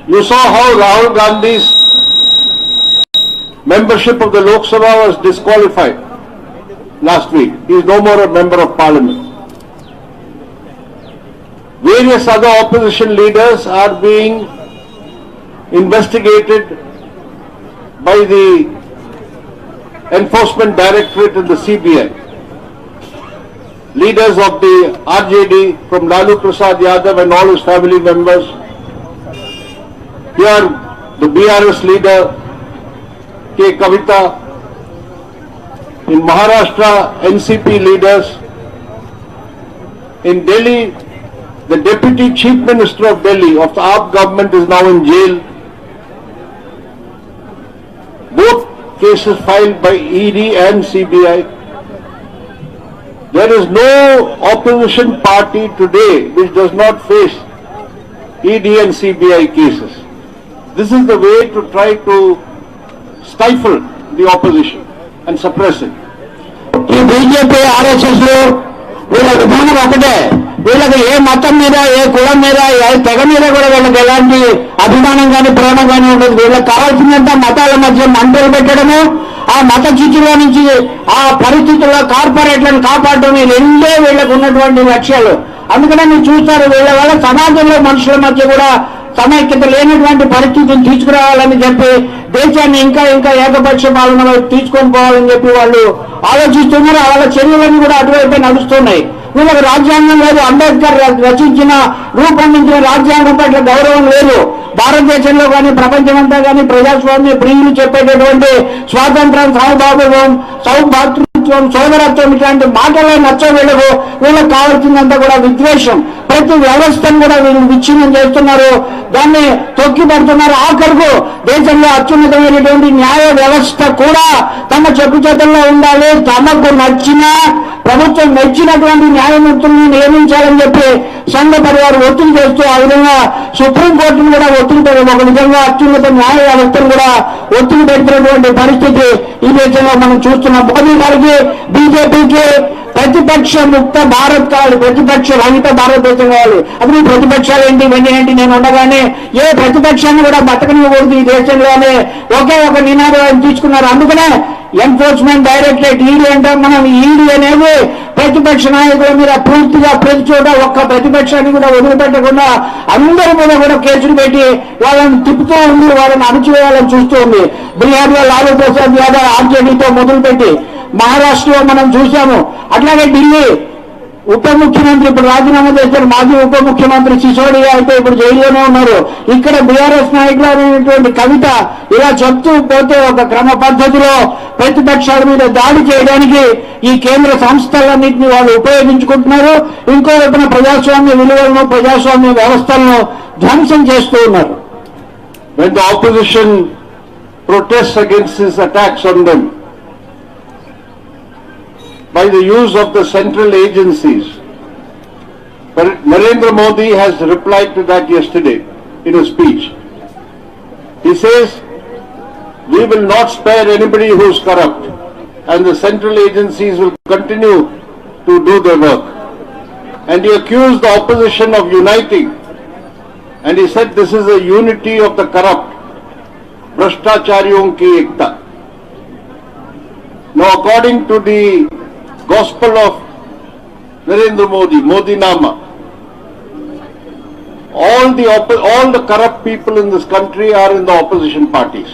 Speaker 1: You saw how Rahul Gandhi's membership of the Lok Sabha was disqualified last week. He is no more a member of Parliament. Various other opposition leaders are being investigated by the Enforcement Directorate and the CBI. Leaders of the RJD, from Lalu Prasad Yadav and all his family members. Here, the BRS leader, K. Kavita, In Maharashtra, NCP leaders. In Delhi, the Deputy Chief Minister of Delhi of the AAP government is now in jail. Both cases filed by ED and CBI. There is no opposition party today which does not face ED and CBI cases. This is the way to try to stifle the opposition and suppress it.
Speaker 2: ఈ BJP RSS వీళ్ళ విధానం ఒకటే. వీళ్ళకి ఏ మతం మీద, ఏ కులం మీద, ఏ తెగ మీద కూడా వీళ్ళకి ఎలాంటి అభిమానం కానీ ప్రేమ కానీ ఉండదు. వీళ్ళకి కావాల్సిందంతా మతాల మధ్య మంటలు పెట్టడము, ఆ మత చిచ్చులో నుంచి ఆ పరిస్థితుల్లో కార్పొరేట్లను కాపాడడం, ఈ రెండే వీళ్ళకు ఉన్నటువంటి లక్ష్యాలు. అందుకనే మీరు చూస్తారు, వీళ్ళ వల్ల సమాజంలో మనుషుల మధ్య కూడా సమైక్యత లేనటువంటి పరిస్థితిని తీసుకురావాలని చెప్పి దేశాన్ని ఇంకా ఇంకా ఏకపక్ష పాలన వైపు తీసుకొని పోవాలని చెప్పి వాళ్ళు ఆలోచిస్తున్నారు. వాళ్ళ చర్యలన్నీ కూడా అటువైపే నడుస్తున్నాయి. వీళ్ళకి రాజ్యాంగం లేదు, అంబేద్కర్ రచించిన రూపొందించిన రాజ్యాంగం పట్ల గౌరవం లేదు. భారతదేశంలో కానీ ప్రపంచమంతా కానీ ప్రజాస్వామ్య ప్రియులు చెప్పేటటువంటి స్వాతంత్రం, సౌభాతృత్వం, సోదరత్వం ఇట్లాంటి మాటలే నచ్చవు వీళ్ళకు. వీళ్ళకి కావాల్సిందంతా కూడా విద్వేషం. ప్రతి వ్యవస్థను కూడా వీళ్ళు విచ్ఛిన్నం చేస్తున్నారు, దాన్ని తొక్కి పడుతున్నారు. ఆఖరుకు దేశంలో అత్యున్నతమైనటువంటి న్యాయ వ్యవస్థ కూడా తమ చెప్పు చేతుల్లో ఉండాలి. తమకు నచ్చిన ప్రభుత్వం మెచ్చినటువంటి న్యాయమూర్తులను నియమించాలని చెప్పి సంఘ పరివారు ఒత్తిడి చేస్తూ, ఆ విధంగా సుప్రీంకోర్టును కూడా ఒత్తిడి పెట్టడం, ఒక విధంగా అత్యున్నత న్యాయ వ్యవస్థను కూడా ఒత్తిడి పెట్టినటువంటి పరిస్థితి ఈ దేశంలో మనం చూస్తున్నాం. మోదీ గారికి, బీజేపీకి ప్రతిపక్ష ముక్త భారత్ కావాలి, ప్రతిపక్ష రహిత భారతదేశం కావాలి. అది ప్రతిపక్షాలు ఏంటి, ఇవన్నీ ఏంటి, నేను ఉండగానే ఏ ప్రతిపక్షాన్ని కూడా బతకనివ్వకూడదు ఈ దేశంలోనే ఒకే ఒక నినాదం ఆయన తీసుకున్నారు. అందుకనే ఎన్ఫోర్స్మెంట్ డైరెక్టరేట్ ఈడీ అంటాం మనం. ఈడీ అనేది ప్రతిపక్ష నాయకుల మీద పూర్తిగా ప్రతి చోట ఒక్క ప్రతిపక్షాన్ని కూడా వదిలిపెట్టకుండా అందరి మీద కూడా కేసులు పెట్టి వాళ్ళని తిప్పుతూ ఉంది, వాళ్ళని అణచివేయాలని చూస్తూ ఉంది. బీహార్లో లాలూ ప్రసాద్ యాదవ్ ఆర్జేడీతో మొదలుపెట్టి మహారాష్ట్రలో మనం చూశాము. అట్లాగే ఢిల్లీ ఉప ముఖ్యమంత్రి ఇప్పుడు రాజీనామా చేశారు, మాజీ ఉప ముఖ్యమంత్రి సిసోడియా అయితే ఇప్పుడు జైల్లోనే ఉన్నారు. ఇక్కడ బీఆర్ఎస్ నాయకులు అనేటువంటి కవిత ఇలా చెప్తూ పోతే ఒక క్రమ పద్ధతిలో ప్రతిపక్షాల మీద దాడి చేయడానికి ఈ కేంద్ర సంస్థలన్నింటినీ వాళ్ళు ఉపయోగించుకుంటున్నారు. ఇంకో వైపున ప్రజాస్వామ్య విలువలను, ప్రజాస్వామ్య వ్యవస్థలను ధ్వంసం చేస్తూ ఉన్నారు.
Speaker 1: When the opposition protests against these attacks on them by the use of the central agencies, but Narendra Modi has replied to that yesterday in a speech. He says, we will not spare anybody who is corrupt, and the central agencies will continue to do their work. And he accused the opposition of uniting, and he said this is a unity of the corrupt, Bhrashtacharyon ki ekta. Now according to the gospel of Narendra Modi, Modi Nama, all the corrupt people in this country are in the opposition parties.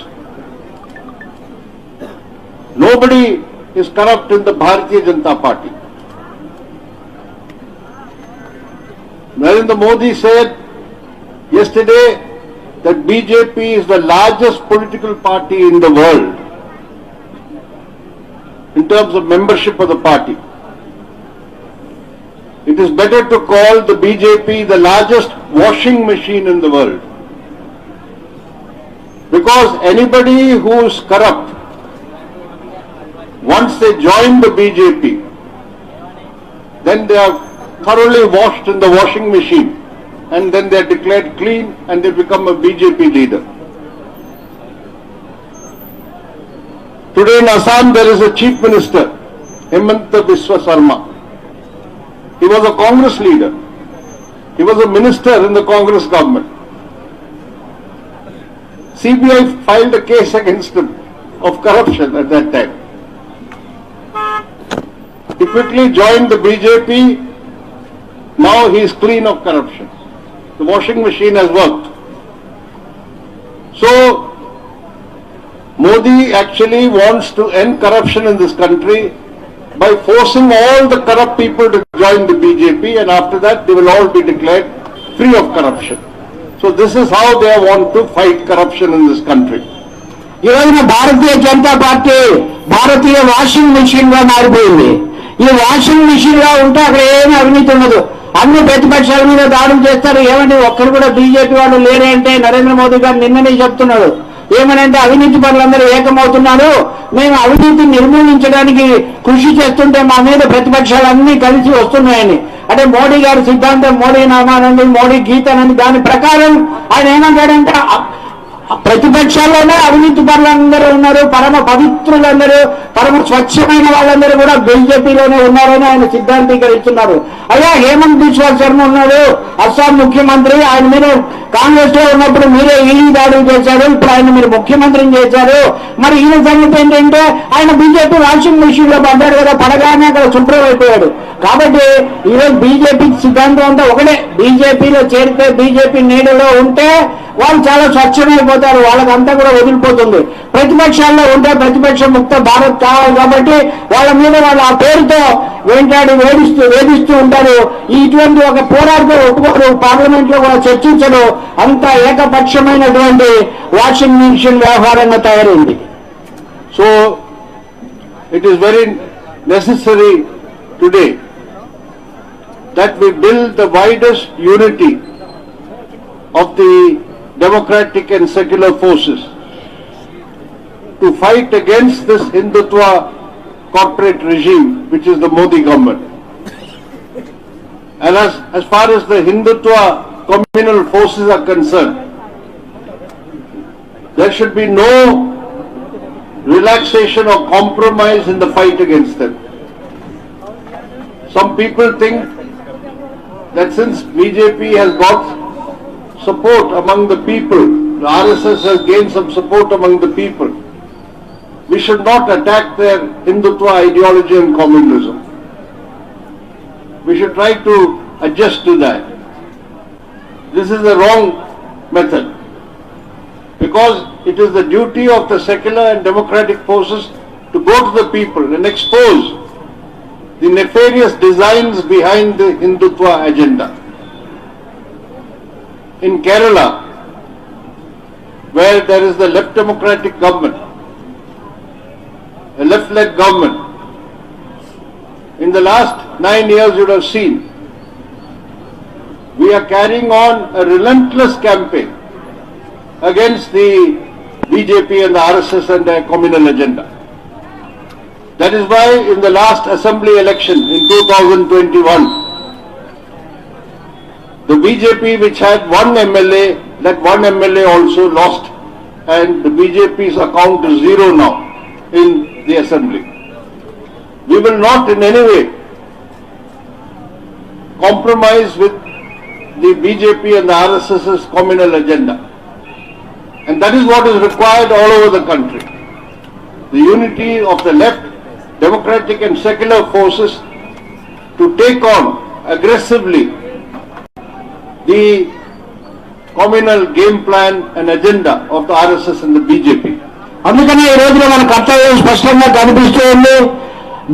Speaker 1: Nobody is corrupt in the Bharatiya Janata Party. Narendra Modi said yesterday that BJP is the largest political party in the world in terms of membership of the party. It is better to call the BJP the largest washing machine in the world, because anybody who is corrupt, once they join the BJP, then they are thoroughly washed in the washing machine, and then they are declared clean and they become a BJP leader. Today in Assam there is a chief minister, Himanta Biswa Sarma. He was a Congress leader. He was a minister in the Congress government. CBI filed a case against him of corruption at that time. He quickly joined the BJP. Now he is clean of corruption. The washing machine has worked. So Modi actually wants to end corruption in this country by forcing all the corrupt people to join the BJP, and after that they will all be declared free of corruption. So this is how they want to fight corruption in this country.
Speaker 2: ఈ రోజున Bharatiya Janata party భారతీయ washing machine గా మారిపోయింది. ఈ washing machine గా ఉంటే అక్కడ ఏమీ అవినీతి ఉండదు. అన్ని ప్రతిపక్షాల మీద దాడులు చేస్తారు. ఏమంటే ఒక్కరు కూడా బీజేపీ వాళ్ళు లేరే అంటే నరేంద్ర మోదీ గారు నిన్ననే చెప్తున్నాడు. ఏమనంటే అవినీతి పనులందరూ ఏకమవుతున్నారు, మేము అవినీతిని నిర్మూలించడానికి కృషి చేస్తుంటే మా మీద ప్రతిపక్షాలన్నీ కలిసి వస్తున్నాయని. అంటే మోడీ గారి సిద్ధాంతం, మోడీ నామానంది, మోడీ గీతనంది, దాని ప్రకారం ఆయన ఏమంటాడంటే ప్రతిపక్షాల్లోనే అవినీతి పరులందరూ ఉన్నారు, పరమ పవిత్రులందరూ, పరమ స్వచ్ఛమైన వాళ్ళందరూ కూడా బీజేపీలోనే ఉన్నారని ఆయన సిద్ధాంతీకరిస్తున్నారు. అయ్యా హేమంత్ బిశ్వా శర్మ ఉన్నాడు, అస్సాం ముఖ్యమంత్రి. ఆయన మీద కాంగ్రెస్ లో ఉన్నప్పుడు మీరే ఈడీ దాడులు చేశారు, ఇప్పుడు ఆయన మీరు ముఖ్యమంత్రిని చేశారు. మరి ఈయన సంగతి ఏంటంటే ఆయన బీజేపీ వాషింగ్ మిషన్ లో పడ్డాడు కదా, పడగానే అక్కడ శుభ్రమైపోయాడు. కాబట్టి ఈరోజు బీజేపీ సిద్ధాంతం అంతా ఒకటే, బీజేపీలో చేరితే బీజేపీ నీడలో ఉంటే వాళ్ళు చాలా స్వచ్ఛమైపోతారు, వాళ్ళకంతా కూడా వదిలిపోతుంది. ప్రతిపక్షాల్లో ఉంటే ప్రతిపక్ష ముక్త భారత్ కావాలి కాబట్టి వాళ్ళ మీద వాళ్ళు ఆ పేరుతో వెంటాడి వేధిస్తూ ఉంటారు. ఇటువంటి ఒక పోరాటం ఒప్పుకోరు, పార్లమెంట్ లో కూడా చర్చించరు. అంత ఏకపక్షమైనటువంటి వాషింగ్ మిషన్ వ్యవహారంగా తయారైంది.
Speaker 1: So, it is very necessary today that we build the widest unity of the democratic and secular forces to fight against this Hindutva corporate regime, which is the Modi government. And as far as the Hindutva communal forces are concerned, there should be no relaxation or compromise in the fight against them. Some people think that since BJP has got support among the people, the RSS has gained some support among the people, we should not attack their Hindutva ideology and communalism. We should try to adjust to that. This is the wrong method, because it is the duty of the secular and democratic forces to go to the people and expose the nefarious designs behind the Hindutva agenda. In Kerala, where there is the left democratic government, a left-led government, in the last 9 years you would have seen, we are carrying on a relentless campaign against the BJP and the RSS and their communal agenda. That is why in the last assembly election in 2021, the BJP, which had one MLA, that one MLA also lost, and the BJP's account is zero now in the assembly. We will not in any way compromise with the BJP and the RSS's communal agenda. And that is what is required all over the country. The unity of the left, democratic and secular forces to take on aggressively the communal game plan and agenda of the RSS and the BJP.
Speaker 2: అందుకనే ఈ రోజున మన కర్తవ్యం స్పష్టంగా కనిపిస్తూ ఉంది.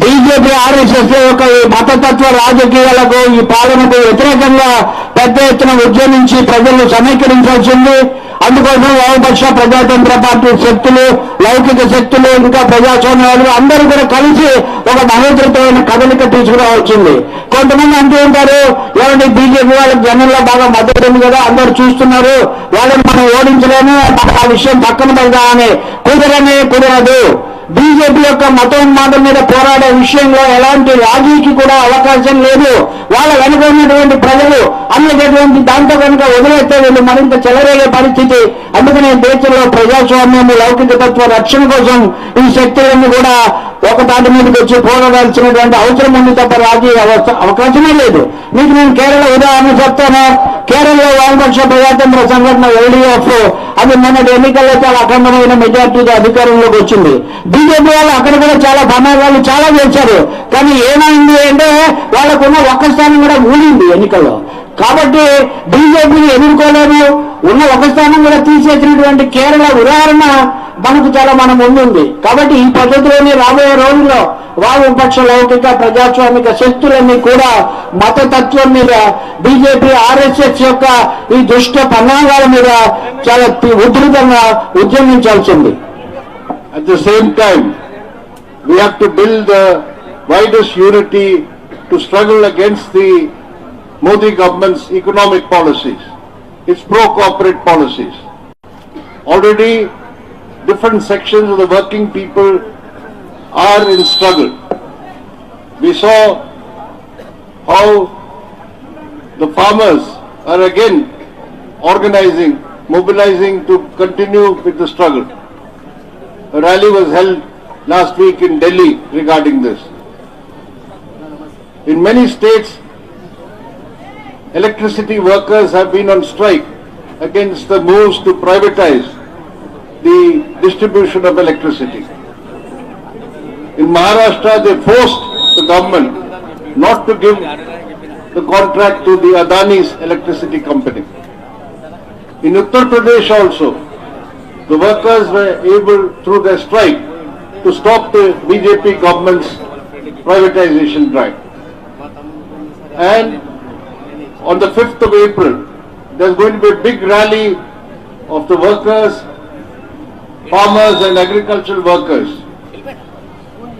Speaker 2: BJP RSS యొక్క ఈ మతతత్వ రాజకీయాలకు, ఈ పాలనకు వ్యతిరేకంగా పెద్ద ఎత్తున ఉద్యమించి ప్రజలను సమీకరించాల్సింది. అందుకోసం వామపక్ష ప్రజాతంత్ర పార్టీ శక్తులు, లౌకిక శక్తులు, ఇంకా ప్రజాస్వామ్యవాదులు అందరూ కూడా కలిసి ఒక మహోద్ధృతమైన కదలిక తీసుకురావాల్సింది. కొంతమంది అంటూ ఉంటారు, ఏమంటే బీజేపీ వాళ్ళకి జనంలో బాగా మద్దతు ఉంది కదా, అందరూ చూస్తున్నారు, వాళ్ళని మనం ఓడించలేము, ఆ విషయం పక్కన పెడదామని. కుదరదు. బీజేపీ యొక్క మతోన్మాదం మీద పోరాడే విషయంలో ఎలాంటి రాజీకి కూడా అవకాశం లేదు. వాళ్ళ వెనుక ఉన్నటువంటి ప్రజలు అనేటటువంటి దాంతో కనుక వదిలేస్తే వీళ్ళు మరింత చెలరేగే పరిస్థితి. అందుకనే దేశంలో ప్రజాస్వామ్యం, లౌకిక తత్వ రక్షణ కోసం ఈ శక్తులన్నీ కూడా ఒకటాటి మీదకి వచ్చి పోరాడాల్సినటువంటి అవసరం ఉంది తప్ప రాజీ అవకాశమే లేదు. మీకు నేను కేరళ ఉదాహరణ చెప్తాను. కేరళలో వామపక్ష ప్రజాతంత్ర సంఘటన ఎల్డీఎఫ్ అది మొన్నటి ఎన్నికల్లో చాలా అఖండమైన మెజార్టీతో అధికారంలోకి వచ్చింది. బీజేపీ వాళ్ళు అక్కడ కూడా చాలా ప్రమాదాలు చాలా చేశారు. కానీ ఏమైంది అంటే వాళ్ళకున్న ఒక్క స్థానం కూడా ఊడింది ఎన్నికల్లో. కాబట్టి బీజేపీని ఎదుర్కోలేము, ఉన్న ఒక స్థానం కూడా తీసేసినటువంటి కేరళ ఉదాహరణ మనకు చాలా మన ముందుంది. కాబట్టి ఈ పద్ధతిలోనే రాబోయే రోజుల్లో వామపక్ష లౌకిక ప్రజాస్వామిక శక్తులన్నీ కూడా మతతత్వం మీద, బీజేపీ ఆర్ఎస్ఎస్ యొక్క ఈ దుష్ట పన్నాగాల మీద చాలా ఉధృతంగా ఉద్యమించాల్సింది.
Speaker 1: At the same time, we have to build the widest unity to struggle against the Modi government's economic policies, its pro-corporate policies. Already, different sections of the working people are in struggle. We saw how the farmers are again organizing, mobilizing to continue with the struggle. A rally was held last week in Delhi regarding this. In many states, electricity workers have been on strike against the moves to privatize the distribution of electricity. In Maharashtra, they forced the government not to give the contract to the Adani's electricity company. In Uttar Pradesh also, the workers were able, through their strike, to stop the BJP government's privatization drive. And on the 5th of April, there's going to be a big rally of the workers, farmers and agricultural workers,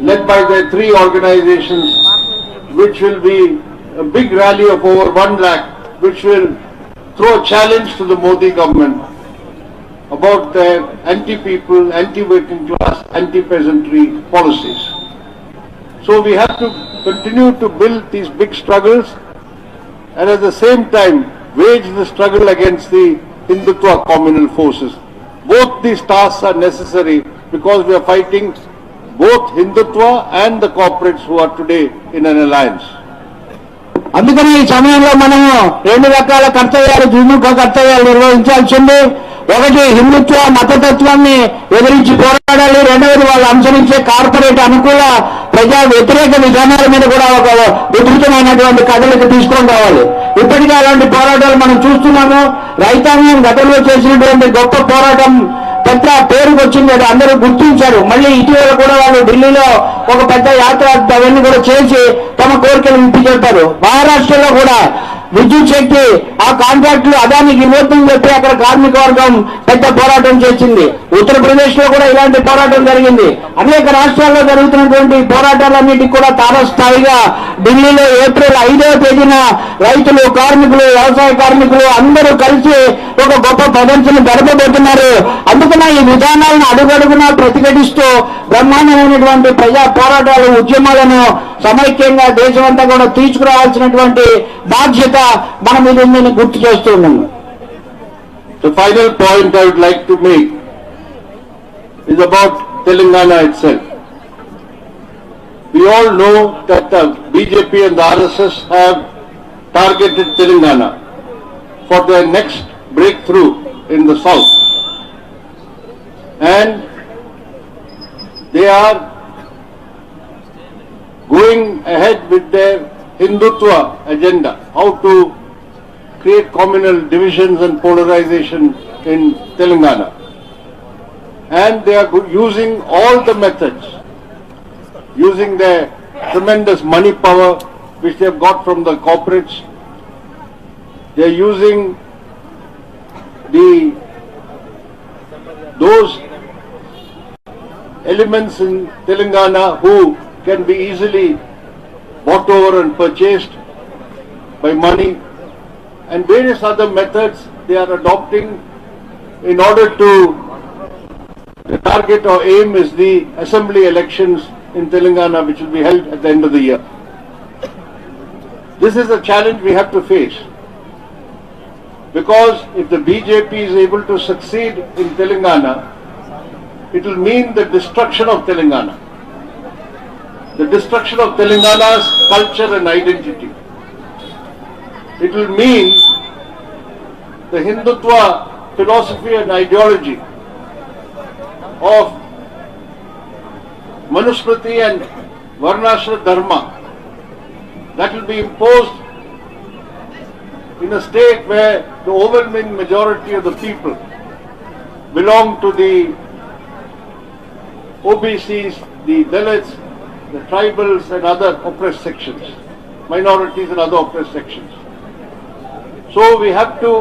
Speaker 1: led by their three organizations, which will be a big rally of over 1 lakh, which will throw a challenge to the Modi government about their anti-people, anti-working class, anti-peasantry policies. So we have to continue to build these big struggles and at the same time wage the struggle against the Hindutva communal forces. Both these tasks are necessary because we are fighting both Hindutva and the corporates who are today in an alliance.
Speaker 2: అందుకని ఈ సమయంలో మనము రెండు రకాల కర్తవ్యాలు, ద్విముఖ కర్తవ్యాలు నిర్వహించాల్సింది. ఒకటి హిందుత్వ మతతత్వాన్ని ఎదిరించి పోరాడాలి. రెండవది వాళ్ళు అనుసరించే కార్పొరేట్ అనుకూల ప్రజా వ్యతిరేక విధానాల మీద కూడా ఒక విస్తృతమైనటువంటి కథలకు తీసుకొని రావాలి. ఇప్పటికే అలాంటి పోరాటాలు మనం చూస్తున్నాము. రైతాంగం గతంలో చేసినటువంటి గొప్ప పోరాటం పెద్ద పేరుకు వచ్చింది, అది అందరూ గుర్తించారు. మళ్ళీ ఇటీవల కూడా వాళ్ళు ఢిల్లీలో ఒక పెద్ద యాత్ర అవన్నీ కూడా చేసి తమ కోరికలు విప్పి చెప్పారు. మహారాష్ట్రలో కూడా విద్యుత్ శక్తి ఆ కాంట్రాక్టులు అదానికి ఇవ్వద్దని చెప్పి అక్కడ కార్మిక వర్గం పెద్ద పోరాటం చేసింది. ఉత్తరప్రదేశ్ లో కూడా ఇలాంటి పోరాటం జరిగింది. అనేక రాష్ట్రాల్లో జరుగుతున్నటువంటి పోరాటాలన్నిటికీ కూడా తారస్థాయిగా ఢిల్లీలో ఏప్రిల్ 5వ తేదీన రైతులు, కార్మికులు, వ్యవసాయ కార్మికులు అందరూ కలిసి ఒక గొప్ప ప్రదర్శన జరపబోతున్నారు. అందుకనే ఈ విధానాలను అడుగడుగునా ప్రతిఘటిస్తూ బ్రహ్మాండమైనటువంటి ప్రజా పోరాటాలు, ఉద్యమాలను సమైక్యంగా దేశమంతా కూడా తీసుకురావాల్సినటువంటి బాధ్యత మన మీద ఉందని గుర్తు చేస్తూ ఉన్నాము.
Speaker 1: The final point I would like to make is about Telangana itself. We all know that the BJP and the RSS have targeted Telangana for their next breakthrough in the south. And they are going ahead with their Hindutva agenda, how to create communal divisions and polarization in Telangana. And they are using all the methods, using their tremendous money power which they have got from the corporates. They are using those elements in Telangana who can be easily bought over and purchased by money, and various other methods they are adopting in order to, the target or aim is the assembly elections in Telangana, which will be held at the end of the year. This is a challenge we have to face, because if the BJP is able to succeed in Telangana, it will mean the destruction of Telangana. The destruction of Telangana's culture and identity. It will mean the Hindutva philosophy and ideology of Manusmriti and Varnashra Dharma that will be imposed in a state where the overwhelming majority of the people belong to the OBCs, the Dalits, the tribals and other oppressed sections, minorities and other oppressed sections. So we have to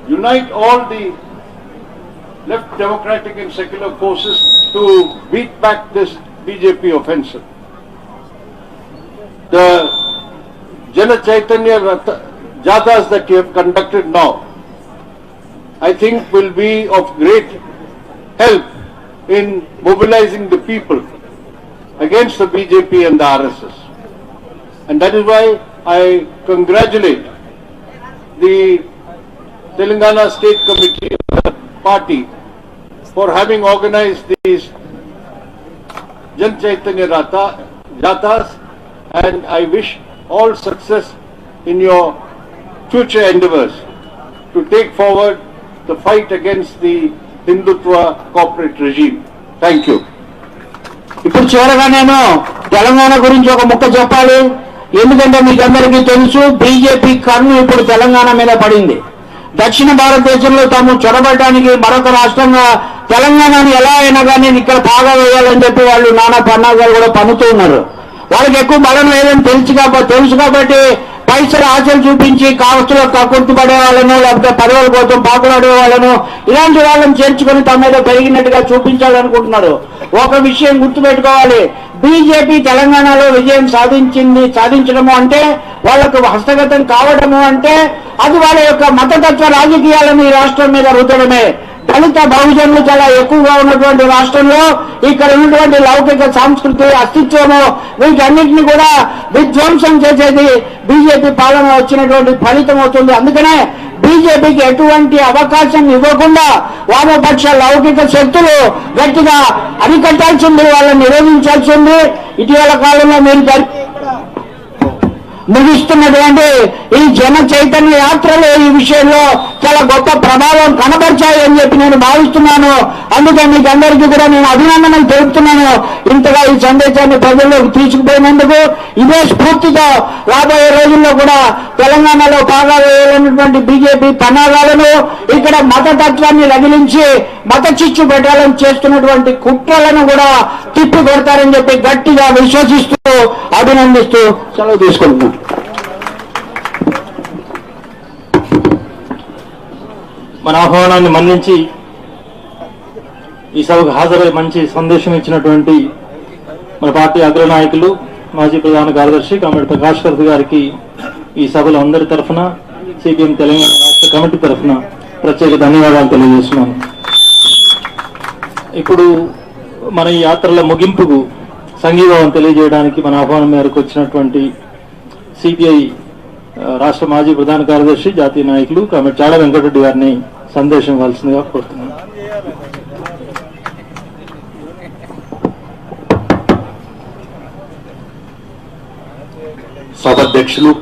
Speaker 1: unite all the left democratic and secular forces to beat back this BJP offensive. The Jana Chaitanya Jathas that you have conducted now, I think will be of great help in mobilizing the people against the BJP and the RSS. And that is why I congratulate the Telangana State Committee of the party for having organized these Jan Chaitanya Jathas, and I wish all success in your future endeavors to take forward the fight against the Hindutva corporate regime. Thank you.
Speaker 2: ఇప్పుడు చివరగా నేను తెలంగాణ గురించి ఒక ముక్క చెప్పాలి. ఎందుకంటే మీకు అందరికీ తెలుసు, బీజేపీ కన్ను ఇప్పుడు తెలంగాణ మీద పడింది. దక్షిణ భారతదేశంలో తాము చొరబడటానికి మరొక రాష్ట్రంగా తెలంగాణను ఎలా అయినా కానీ ఇక్కడ బాగా వేయాలని చెప్పి వాళ్ళు నానా పన్నాగాలు కూడా పన్నుతూ ఉన్నారు. వాళ్ళకి ఎక్కువ బలం లేదని తెలుసు కాబట్టి పైసలు ఆశలు చూపించి కావస్తులో కక్కుర్తి పడే వాళ్ళను, లేకపోతే పదవుల కోసం పాకులాడే వాళ్ళను, ఇలాంటి వాళ్ళని చేర్చుకుని తమ మీద పెరిగినట్టుగా చూపించాలనుకుంటున్నారు. ఒక విషయం గుర్తుపెట్టుకోవాలి, బీజేపీ తెలంగాణలో విజయం సాధించడము అంటే, వాళ్లకు హస్తగతం కావడము అంటే అది వాళ్ళ యొక్క మతతత్వ రాజకీయాలను ఈ రాష్ట్రం మీద రుద్దడమే. దళిత బహుజనులు చాలా ఎక్కువగా ఉన్నటువంటి రాష్ట్రంలో ఇక్కడ ఉన్నటువంటి లౌకిక సంస్కృతి అస్తిత్వము వీటన్నింటినీ కూడా విధ్వంసం చేసేది బీజేపీ పాలన వచ్చినటువంటి ఫలితం అవుతుంది. అందుకనే బీజేపీకి ఎటువంటి అవకాశం ఇవ్వకుండా వామపక్ష లౌకిక శక్తులు గట్టిగా అరికట్టాల్సింది, వాళ్ళని నిరోధించాల్సింది. ఇటీవల కాలంలో మీరు ముగిస్తున్నటువంటి ఈ జన చైతన్య యాత్రలు ఈ విషయంలో చాలా గొప్ప ప్రభావం కనబరిచాయి అని చెప్పి నేను భావిస్తున్నాను. అందుకే మీకు అందరికీ కూడా నేను అభినందనలు తెలుపుతున్నాను. ఇంతగా ఈ సందేశాన్ని ప్రజల్లోకి తీసుకుపోయినందుకు. ఇదే స్ఫూర్తితో రాబోయే రోజుల్లో కూడా తెలంగాణలో బాగా వేయాలన్నటువంటి బీజేపీ పన్నాగాలను, ఇక్కడ మతతత్వాన్ని రగిలించి మత చిచ్చు పెట్టాలని చేస్తున్నటువంటి కుట్రలను కూడా తిప్పి కొడతారని చెప్పి గట్టిగా విశ్వసిస్తూ అభినందిస్తూ సెలవు తీసుకుంటున్నాను.
Speaker 3: మన ఆహ్వానాన్ని మన్నించి ఈ సభకు హాజరై మంచి సందేశం ఇచ్చినటువంటి మన పార్టీ అగ్రనాయకులు, మాజీ ప్రధాన కార్యదర్శి కామ్రేడ్ ప్రకాష్ కరత్ గారికి ఈ సభలో అందరి తరఫున, సిపిఎం తెలంగాణ రాష్ట్ర కమిటీ తరఫున ప్రత్యేక ధన్యవాదాలు తెలియజేస్తున్నాను. ఇప్పుడు మన ఈ యాత్రల ముగింపుకు సంఘీభావం తెలియజేయడానికి మన ఆహ్వానం మేరకు వచ్చినటువంటి సిపిఐ రాష్ట్ర మాజీ ప్రధాన కార్యదర్శి, జాతీయ నాయకులు కామ్రేడ్ చాడ వెంకటరెడ్డి గారిని సందేశం ఇవ్వాల్సిందిగా కోరుతున్నాను.
Speaker 4: సభాధ్యక్షులు